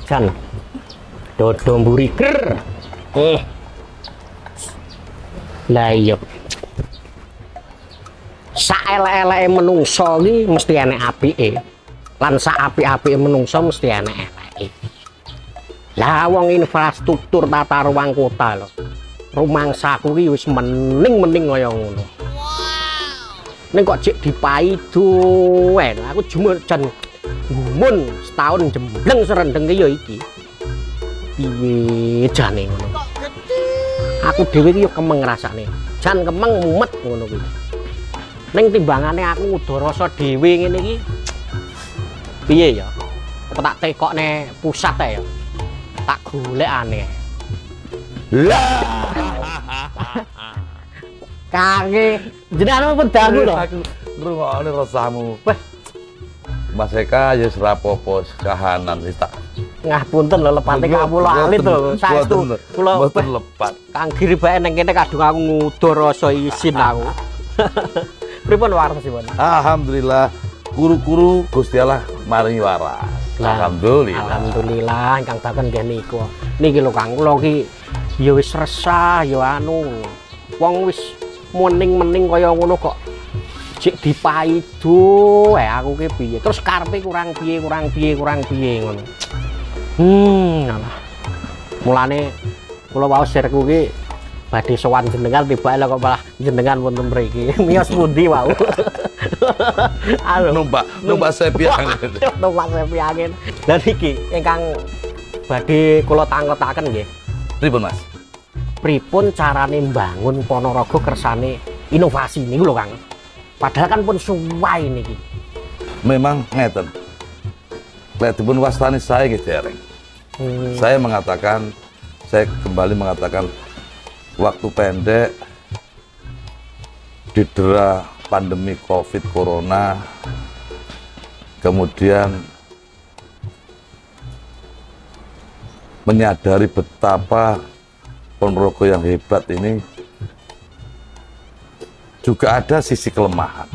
Jan. Dodo mburi ger. Lah iya. Saelek-eleke menungso iki mesti enek apike. Lan sak apik-apike menungso mesti enek eleke. Lah wong infrastruktur tata ruang kota lho. Rumangsaku iki wis mening-mening kaya ngono. Ning kok cek dipaido wae. Aku jemur jan gumun setahun jembleng serendeng ya iki. Piye jane ngono. Aku dhewe iki yo kemeng rasane. Jan kemeng mumet ngono kuwi. Ning timbangane aku ngudo rasa dhewe ngene iki. Piye ya? Apa tak tekokne pusat ya? Tak golekane. Lah. Kange jenengan pun dangu lho. Aku ngrungokne rasamu. Wah, Mas Eka ya serapopo kahanan sih tak. Ngapunten lho lepate kawula alit lho. Saestu kula mboten lepat. Kang Giri bae nang kene kadung aku ngudo rasa isin aku. Pripun warosipun? Alhamdulillah kuru-kuru Gusti Allah maringi waras. Alhamdulillah. Alhamdulillah ingkang takon nggih niku. Niki lho Kang, kula iki ya wis resah ya anu. Wong wis mening-mening kaya ngono kok cek dipaido aku ki piye. Terus karepe kurang piye ngono. Alah. Mulane kula waos sirku ki badhe sowan jenengan tibake kok malah jenengan wonten mriki. Miyos pundi wau. Numpak sepi angin. Numpak sepi angin. Lah niki ingkang badhe kula tangletaken nggih. Pripun Mas? Pripun carane mbangun Ponorogo kersane inovasi niku lho Kang. Padahal kan pun suwai niki. Memang ngeten. Lek dipun wastani saya nggih dereng. Saya kembali mengatakan waktu pendek didera pandemi Covid Corona, kemudian menyadari betapa Ponorogo yang hebat ini juga ada sisi kelemahan.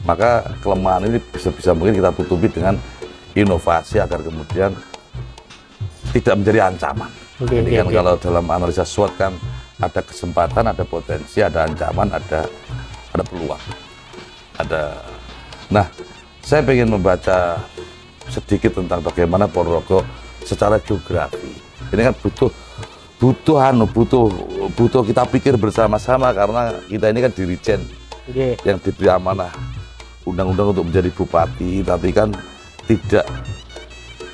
Maka kelemahan ini bisa mungkin kita tutupi dengan inovasi agar kemudian tidak menjadi ancaman. Jadi kan kalau dalam analisa SWOT kan ada kesempatan, ada potensi, ada ancaman, ada peluang. Nah, saya ingin membaca sedikit tentang bagaimana Ponorogo secara geografi. Ini kan butuh kita pikir bersama-sama karena kita ini kan dirijen yang diberi amanah undang-undang untuk menjadi bupati, tapi kan tidak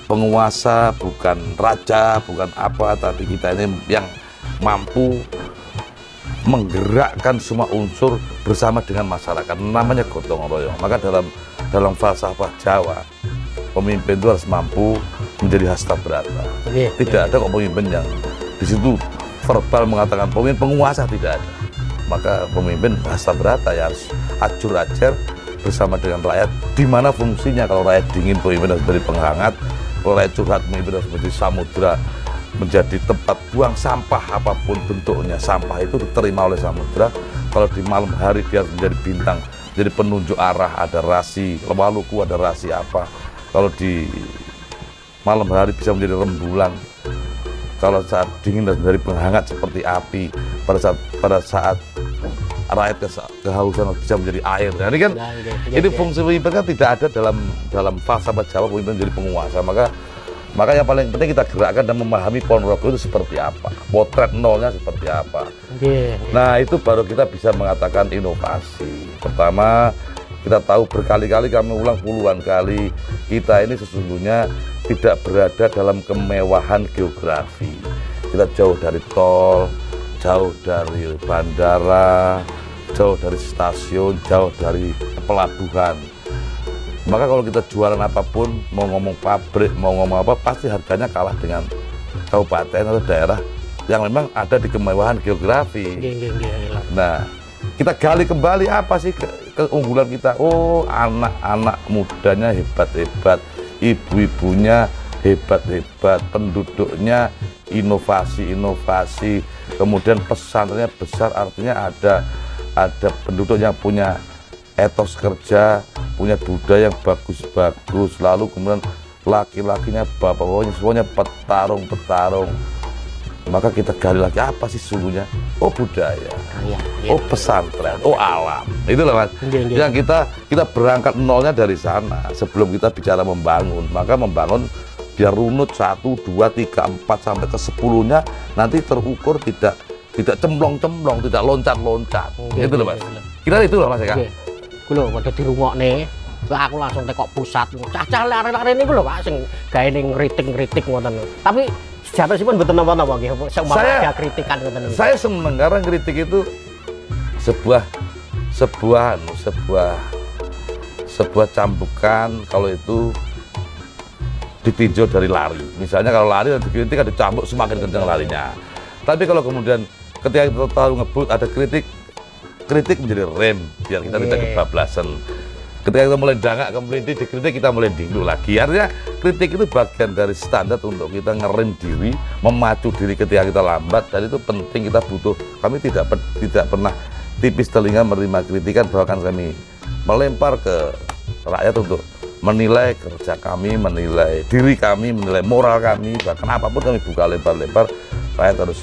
penguasa, bukan raja, bukan apa, tapi kita ini yang mampu menggerakkan semua unsur bersama dengan masyarakat, namanya gotong royong. Maka dalam falsafah Jawa, pemimpin itu harus mampu menjadi hasta berata. Tidak ada kok pemimpin yang di situ verbal mengatakan pemimpin penguasa, tidak ada. Maka pemimpin hasta berata ya harus acur acer bersama dengan rakyat. Di mana fungsinya? Kalau rakyat dingin, pemimpin harus menjadi penghangat. Kalau rakyat curhat, pemimpin harus menjadi samudra, menjadi tempat buang sampah apapun bentuknya. Sampah itu diterima oleh samudra. Kalau di malam hari dia harus menjadi bintang, jadi penunjuk arah. Ada rasi Lewaluku, ada rasi apa. Kalau di malam hari bisa menjadi rembulan. Kalau saat dingin dan menjadi penghangat seperti api. Pada saat rakyat kehausan bisa menjadi air. Nah, ini kan ini fungsi pemimpin kan tidak ada dalam falsafah Jawa pemimpin menjadi penguasa. Maka yang paling penting kita gerakkan dan memahami Ponorogo itu seperti apa, potret nolnya seperti apa. Nah, itu baru kita bisa mengatakan inovasi. Pertama, kita tahu berkali-kali kami ulang puluhan kali, kita ini sesungguhnya tidak berada dalam kemewahan geografi. Kita jauh dari tol, jauh dari bandara, jauh dari stasiun, jauh dari pelabuhan. Maka kalau kita jualan apapun, mau ngomong pabrik, mau ngomong apa, pasti harganya kalah dengan kabupaten atau daerah yang memang ada di kemewahan geografi. Nah, kita gali kembali apa sih keunggulan kita. Oh, anak-anak mudanya hebat-hebat, ibu-ibunya hebat-hebat, penduduknya inovasi-inovasi, kemudian pesantrennya besar, artinya ada penduduk yang punya etos kerja, punya budaya yang bagus-bagus, lalu kemudian laki-lakinya bapak, pokoknya semuanya petarung. Maka kita gali lagi, apa sih sungguhnya? Oh budaya, oh pesantren, oh alam. Itulah Mas. Yang kita berangkat nolnya dari sana. Sebelum kita bicara membangun, maka membangun biar runut 1, 2, 3, 4 sampai ke 10-nya nanti terukur tidak cemplong-cemplong, tidak loncat-loncat. Gitu loh Mas. Kira itu loh Mas ya Kak. Kulo pada dirungokne, aku langsung tekok pusat. Cacah lari-lari niku lho Pak sing gawe ning ngritik-ngritik ngoten. Tapi sejatosipun mboten napa-napa nggih. Saya kritikan ngoten. Saya seneng karena kritik itu sebuah cambukan kalau itu ditinjau dari lari. Misalnya kalau lari dan dikritik ada cambuk semakin kencang larinya. Tapi kalau kemudian ketika kita tahu ngebut ada kritik menjadi rem biar kita tidak kebablasan. Ketika kita mulai dangak kemudian dikritik kita mulai dinglu lagi. Artinya kritik itu bagian dari standar untuk kita ngerem diri, memacu diri ketika kita lambat, dan itu penting, kita butuh. Kami tidak pernah tipis telinga menerima kritikan, bahkan kami melempar ke rakyat untuk menilai kerja kami, menilai diri kami, menilai moral kami, bahkan apapun kami buka lebar-lebar. Rakyat harus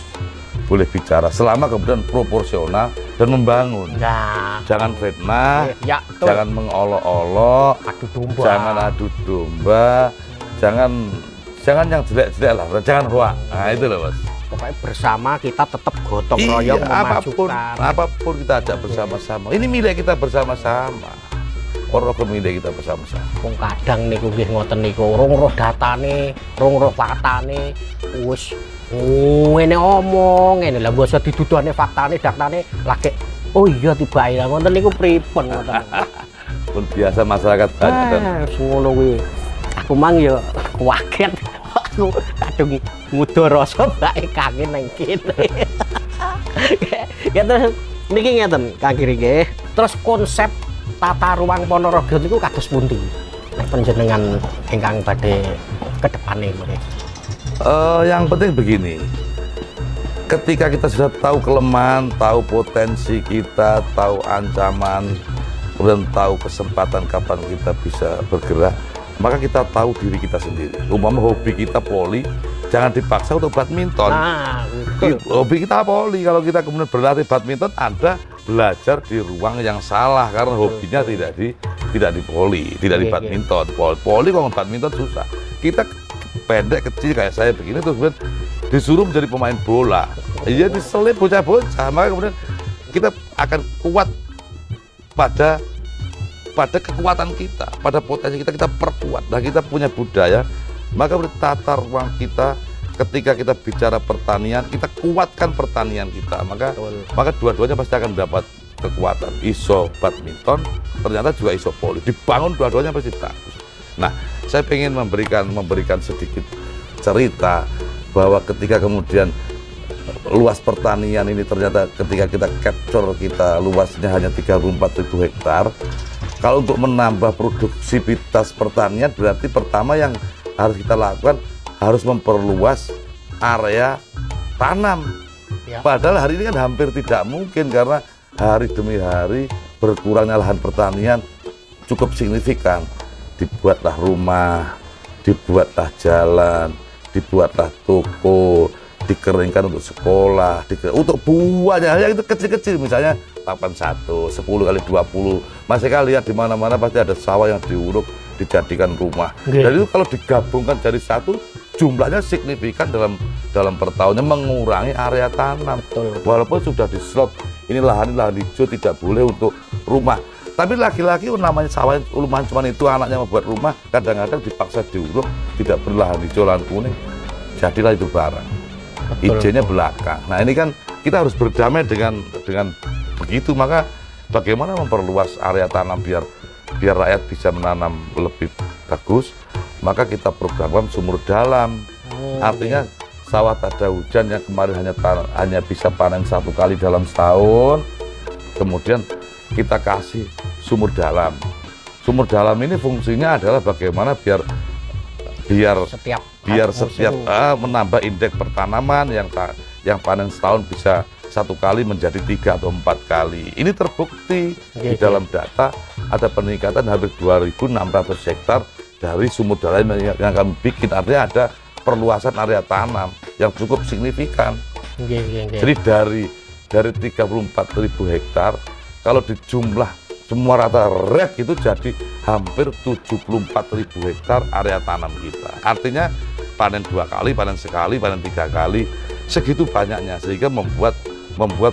boleh bicara selama kemudian proporsional dan membangun. Nah, jangan fitnah, jangan mengolok-olok, jangan adu domba, jangan yang jelek-jelek lah, jangan hoak. Nah itu loh Mas. Pokoknya bersama kita tetap gotong royong memajukan. Apapun kita ajak bersama-sama. Ini milik kita bersama-sama. Orang milik kita bersama-sama. Wong kadang niku nggih ngoten niku, rong roh datane, rong roh faktane, wis ngene omong ngene lah basa didudone faktane daktane lagi. Oh iya tiba ya ngoten niku pripun ngoten. Pun biasa masyarakat banyak. Ngono kuwi. Aku mang ya kaget. Aku kadung ngudo rasa bae kangen nang kene. Ya terus niki ngeten Kang Giri nggih. Terus konsep tata ruang Ponorogo niku kados pundi? Nek panjenengan ingkang badhe ke depane mriki. Yang penting begini, ketika kita sudah tahu kelemahan, tahu potensi kita, tahu ancaman, kemudian tahu kesempatan kapan kita bisa bergerak, maka kita tahu diri kita sendiri. Umpama hobi kita voli, jangan dipaksa untuk badminton. Nah, betul. Hobi kita voli, kalau kita kemudian berlatih badminton, Anda belajar di ruang yang salah karena hobinya tidak di voli, tidak di badminton. Voli kalau badminton susah. Kita pendek kecil kayak saya begini terus kemudian disuruh menjadi pemain bola, iya diselip bocah-bocah, maka kemudian kita akan kuat pada kekuatan kita, pada potensi kita perkuat. Nah kita punya budaya, maka tata ruang kita ketika kita bicara pertanian, kita kuatkan pertanian kita, maka dua-duanya pasti akan mendapat kekuatan. Iso badminton ternyata juga iso voli, dibangun dua-duanya pasti bagus. Nah, saya ingin memberikan sedikit cerita bahwa ketika kemudian luas pertanian ini ternyata ketika kita capture, kita luasnya hanya 34.000 hektar. Kalau untuk menambah produksivitas pertanian berarti pertama yang harus kita lakukan harus memperluas area tanam. Padahal hari ini kan hampir tidak mungkin karena hari demi hari berkurangnya lahan pertanian cukup signifikan. Dibuatlah rumah, dibuatlah jalan, dibuatlah toko, dikeringkan untuk sekolah, untuk buahnya yang itu kecil-kecil, misalnya papan 1, 10 kali 20. Masih kalian lihat di mana-mana pasti ada sawah yang diuruk dijadikan rumah. Dan itu kalau digabungkan jadi satu, jumlahnya signifikan dalam per tahunnya mengurangi area tanam. Walaupun sudah dislot, ini lahan hijau tidak boleh untuk rumah. Tapi laki-laki namanya sawah rumahan cuma itu anaknya membuat rumah, kadang-kadang dipaksa diuruk, tidak berlahan hijau lahan kuning, jadilah itu barang. Izinnya belakang. Nah ini kan kita harus berdamai dengan begitu, maka bagaimana memperluas area tanam biar rakyat bisa menanam lebih bagus, maka kita programkan sumur dalam. Artinya sawah tak ada hujan yang kemarin hanya bisa panen 1 kali dalam setahun, kemudian kita kasih sumur dalam. Sumur dalam ini fungsinya adalah bagaimana biar setiap menambah indeks pertanaman yang panen setahun bisa 1 kali menjadi 3 atau 4 kali. Ini terbukti di dalam data ada peningkatan hampir 2.600 hektar dari sumur daya yang kami bikin. Artinya ada perluasan area tanam yang cukup signifikan. Jadi dari 34.000 hektar, kalau dijumlah semua rata red itu jadi hampir 74.000 hektar area tanam kita. Artinya panen 2 kali, panen sekali, panen 3 kali, segitu banyaknya, sehingga membuat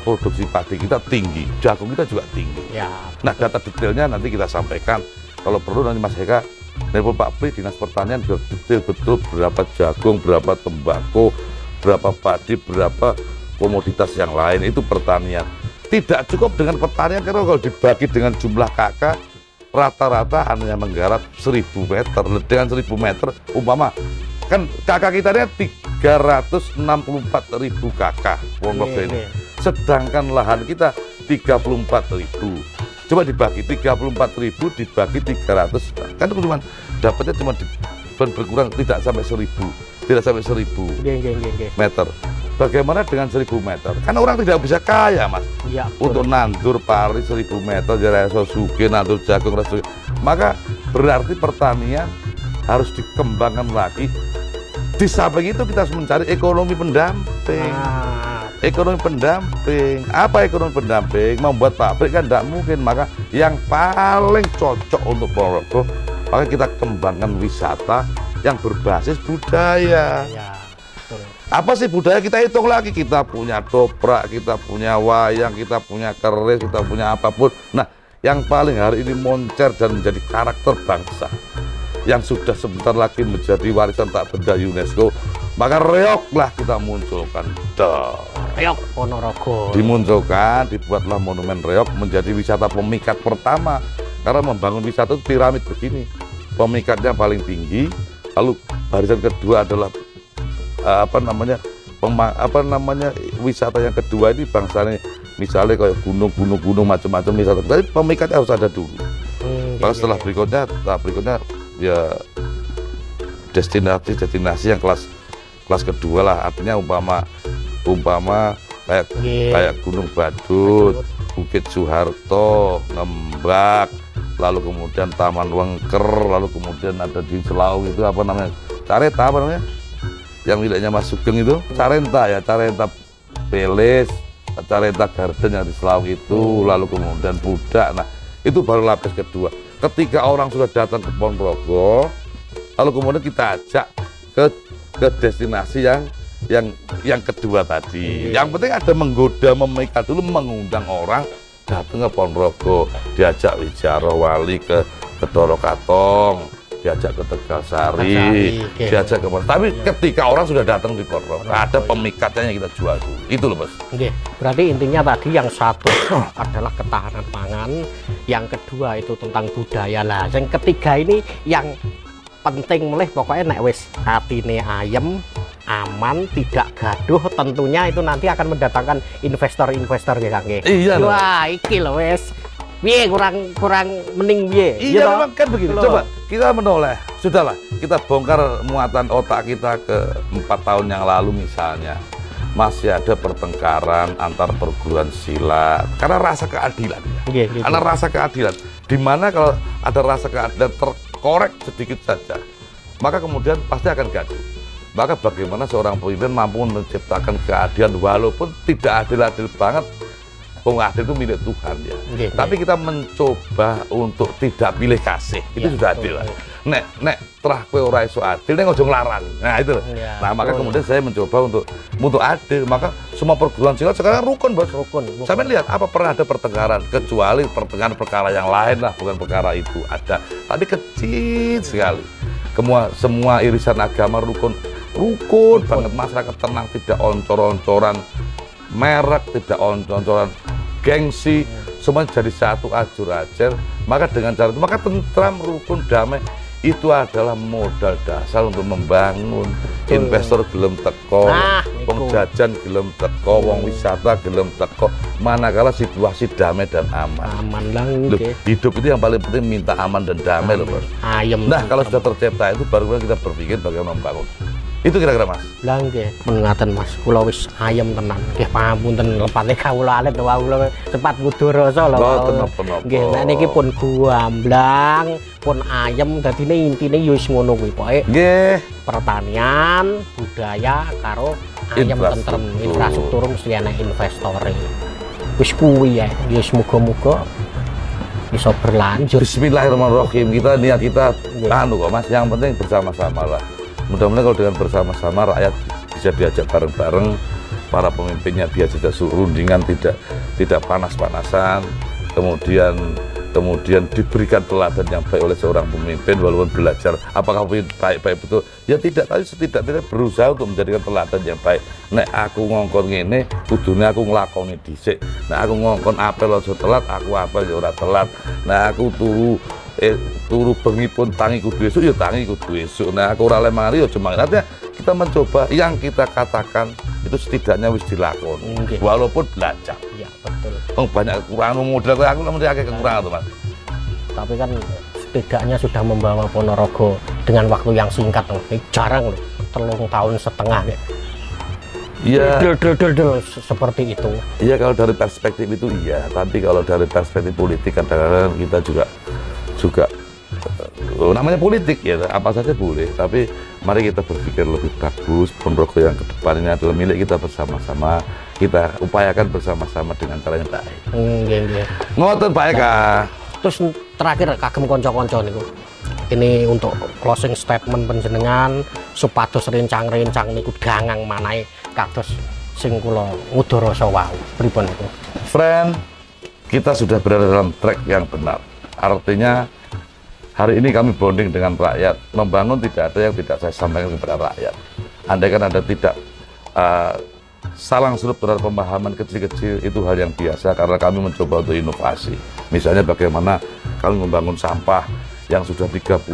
produksi padi kita tinggi, jagung kita juga tinggi. Ya, nah, data detailnya nanti kita sampaikan. Kalau perlu nanti Mas Eka, telepon Pak Pri, Dinas Pertanian, biar detail betul berapa jagung, berapa tembakau, berapa padi, berapa komoditas yang lain. Itu pertanian. Tidak cukup dengan pertanian, karena kalau dibagi dengan jumlah kakak, rata-rata hanya menggarap 1.000 meter. Dengan 1.000 meter, umpama, kan kakak kita ini 364.000 kakak, ini. Sedangkan lahan kita 34.000. Coba dibagi 34.000 dibagi 300, kan cuma dapatnya cuma berkurang tidak sampai 1.000 meter. Bagaimana dengan 1.000 meter? Kan orang tidak bisa kaya, Mas. Ya, untuk nandur pari 1.000 meter, jadi suki, nandur jagung, maka berarti pertanian harus dikembangkan lagi. Di samping itu kita harus mencari ekonomi pendamping. Ekonomi pendamping. Apa ekonomi pendamping? Membuat pabrik kan tidak mungkin. Maka yang paling cocok untuk Ponorogo, maka kita kembangkan wisata yang berbasis budaya. Ya. Apa sih budaya? Kita hitung lagi, kita punya doprak, kita punya wayang, kita punya keris, kita punya apapun. Nah, yang paling hari ini moncer dan menjadi karakter bangsa, yang sudah sebentar lagi menjadi warisan tak benda UNESCO, maka reoklah kita munculkan. Reok Ponorogo dimunculkan, dibuatlah monumen reok menjadi wisata pemikat pertama. Karena membangun wisata itu piramid begini, pemikatnya paling tinggi, lalu barisan kedua adalah wisata yang kedua ini bangsanya, misalnya kayak gunung macam-macam wisata. Tapi pemikatnya harus ada dulu. Kalau setelah berikutnya ya destinasi yang kelas kedua lah. Artinya umpama kayak Gunung Badut, Bukit Soeharto, Ngembak, lalu kemudian Taman Wengker, lalu kemudian ada di Selau itu apa namanya, Careta apa namanya, yang miliknya Mas Sugeng itu, Carenta Peles, Carenta Garden yang di Selau itu, lalu kemudian Pudak. Nah, itu baru lapis kedua. Ketika orang sudah datang ke Ponorogo, lalu kemudian kita ajak ke destinasi yang kedua tadi. Yang penting ada menggoda, memikat dulu, mengundang orang datang ke Ponorogo, diajak Wijaro Wali ke Dorokatong, diajak ke Tegalsari, diajak ke mana. Tapi ketika orang sudah datang di Ponorogo, ada pemikatnya yang kita jual dulu. Itu loh, Mas. Berarti intinya tadi yang satu adalah ketahanan pangan, yang kedua itu tentang budaya lah. Yang ketiga ini yang penting mulai pokoknya nek wis atine ayem, aman, tidak gaduh, tentunya itu nanti akan mendatangkan investor-investor ya, Kang. Iya. Wah, iki lho wis. Piye kurang mending piye? Iya, memang kan begini. Coba kita menoleh. Sudahlah, kita bongkar muatan otak kita ke 4 tahun yang lalu misalnya. Masih ada pertengkaran antar perguruan silat karena rasa keadilan. Gitu. Karena rasa keadilan. Dimana kalau ada rasa keadilan terkorek sedikit saja, maka kemudian pasti akan gaduh. Maka bagaimana seorang pemimpin mampu menciptakan keadilan walaupun tidak adil-adil banget. Adil itu milik Tuhan ya. Tapi kita mencoba untuk tidak pilih kasih. Itu sudah adil. Nek terah kowe ora iso adil, nek ojo nglarang. Nah itu. Nah maka kemudian saya mencoba untuk adil. Maka semua perguruan silat sekarang rukun, Bos. Rukun. Sampai lihat apa pernah ada pertengkaran, kecuali pertengkaran perkara yang lain lah, bukan perkara itu ada. Tapi kecil sekali. Semua irisan agama rukun banget, masyarakat tenang, tidak oncor-oncoran merek, tidak oncor-oncoran gengsi, semua jadi satu ajur-ajar. Maka dengan cara itu, maka tentram, rukun, damai itu adalah modal dasar untuk membangun. Investor gelem teko, wong jajan gelem teko, wong wisata gelem teko, manakala situasi damai dan aman. Aman lang. Hidup itu yang paling penting minta aman dan damai loh, Bos. Nah, kalau sudah tercipta itu baru kita berpikir bagaimana membangun. Itu kira-kira Mas. Lah nggih, men ngaten Mas, kula wis ayem tenan. Nggih pamunten lepate kawula alit kula cepat ngudur rasa lho. Mboten napa-napa. Nggih, nek niki pun gamblang, pun ayem dadine intine ya wis ngono kuwi pokoke. Nggih. Pertanian, budaya karo ayem tentrem, infrastruktur mesti ana investore. Wis kuwi ya, ya muga-muga bisa berlanjut. Bismillahirrahmanirrahim. Kita niat kita anu kok Mas, yang penting bersama-sama lah. Mudah-mudahan kalau dengan bersama-sama rakyat bisa diajak bareng-bareng, para pemimpinnya biar tidak rundingan, tidak panas-panasan, kemudian diberikan teladan yang baik oleh seorang pemimpin walaupun belajar apakah baik betul ya tidak, tapi setidaknya berusaha untuk menjadikan teladan yang baik. Nek aku ngongkon ngene kudune aku nglakoni dhisik, nek aku ngongkon apel aja telat aku apel ya ora telat, nek aku turu bengi pun tangi kudu esuk ya tangi kudu esuk, nek aku ora lemari ya cuma artinya kita mencoba yang kita katakan itu setidaknya wis dilakoni walaupun belajar. Ya betul. Banyak kekurangan modal aku mesti akeh kekurangan tuh Mas. Tapi kan setidaknya sudah membawa Ponorogo dengan waktu yang singkat loh. Ini jarang loh, 3 tahun setengah ya. Iya. Seperti itu. Iya kalau dari perspektif itu iya, tapi kalau dari perspektif politik kadang-kadang kita juga namanya politik ya, apa saja boleh, tapi mari kita berpikir lebih bagus. Ponorogo yang ke depan ini adalah milik kita bersama-sama, kita upayakan bersama-sama dengan cara yang baik. Nggih. Ngoten Pak Eka. Terus terakhir kagem konco-konco niku. Ini untuk closing statement panjenengan supados rencang-rencang niku gangang manahe kados sing kula ngudara wau. Pripun niku? Friend, kita sudah berada dalam track yang benar. Artinya hari ini kami bonding dengan rakyat. Membangun tidak ada yang tidak saya sampaikan kepada rakyat. Andaikan Anda tidak salang surup terhadap pemahaman kecil-kecil, itu hal yang biasa karena kami mencoba untuk inovasi. Misalnya bagaimana kami membangun sampah yang sudah 37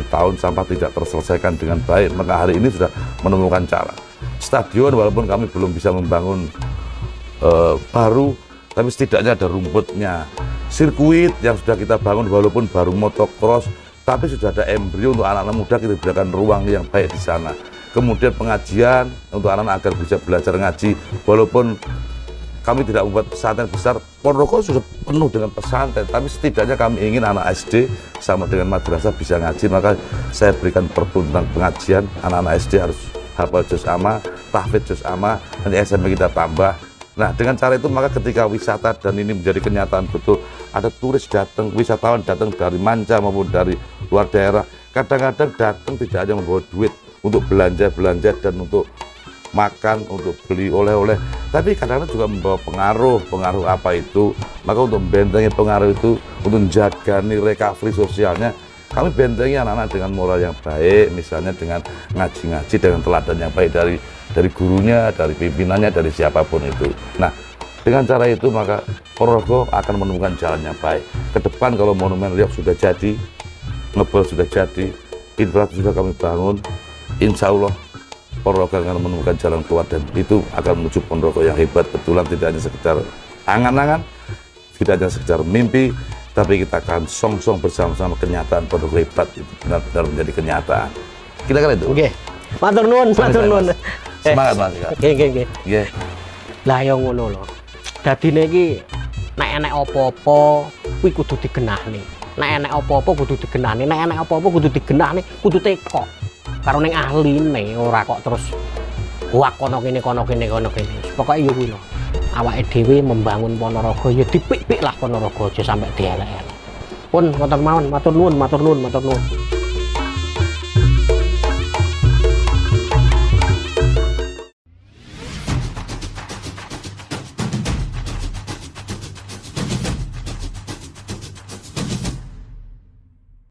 tahun sampah tidak terselesaikan dengan baik, maka hari ini sudah menemukan cara. Stadion walaupun kami belum bisa membangun baru, tapi setidaknya ada rumputnya. Sirkuit yang sudah kita bangun walaupun baru motocross, tapi sudah ada embrio untuk anak-anak muda, kita berikan ruang yang baik di sana. Kemudian pengajian untuk anak-anak agar bisa belajar ngaji, walaupun kami tidak membuat pesantren besar. Ponorogo sudah penuh dengan pesantren, tapi setidaknya kami ingin anak SD sama dengan madrasah bisa ngaji, maka saya berikan pertunjukan pengajian. Anak-anak SD harus hafal juz amma, tahfidz juz amma, nanti SMP kita tambah. Nah dengan cara itu maka ketika wisata dan ini menjadi kenyataan betul, ada turis datang, wisatawan datang dari manca maupun dari luar daerah, kadang-kadang datang tidak hanya membawa duit untuk belanja dan untuk makan, untuk beli oleh-oleh, tapi kadang-kadang juga membawa pengaruh apa itu. Maka untuk membentengi pengaruh itu, untuk menjaga nilai recovery sosialnya, kami bentengi anak-anak dengan moral yang baik, misalnya dengan ngaji-ngaji, dengan teladan yang baik dari gurunya, dari pimpinannya, dari siapapun itu. Nah, dengan cara itu maka Ponorogo akan menemukan jalan yang baik. Ke depan kalau monumen Riok sudah jadi, ngebel sudah jadi, infrastruktur sudah kami bangun, insya Allah Ponorogo akan menemukan jalan keluar dan itu akan menuju Ponorogo yang hebat. Betulan tidak hanya sekedar angan-angan, tidak hanya sekedar mimpi, tapi kita akan song-song bersama-sama kenyataan Ponorogo hebat itu benar-benar menjadi kenyataan. Kita kan itu. Oke. Matur nuwun. Semangat Mas. Nggih. Lah ya ngono lho. Dadine iki nek enek apa-apa kuwi kudu digenahne. Nek enek apa-apa kudu digenahne, nek enek apa-apa kudu digenahne, kudu teko. Karo ning ahline ora kok terus wak kono kene. Pokoke yo kuwi lho. Awake dhewe membangun Ponorogo ya dipik-pik lah Ponorogo aja sampai dielek-elek. Pun ngoten mawon, matur nuwun.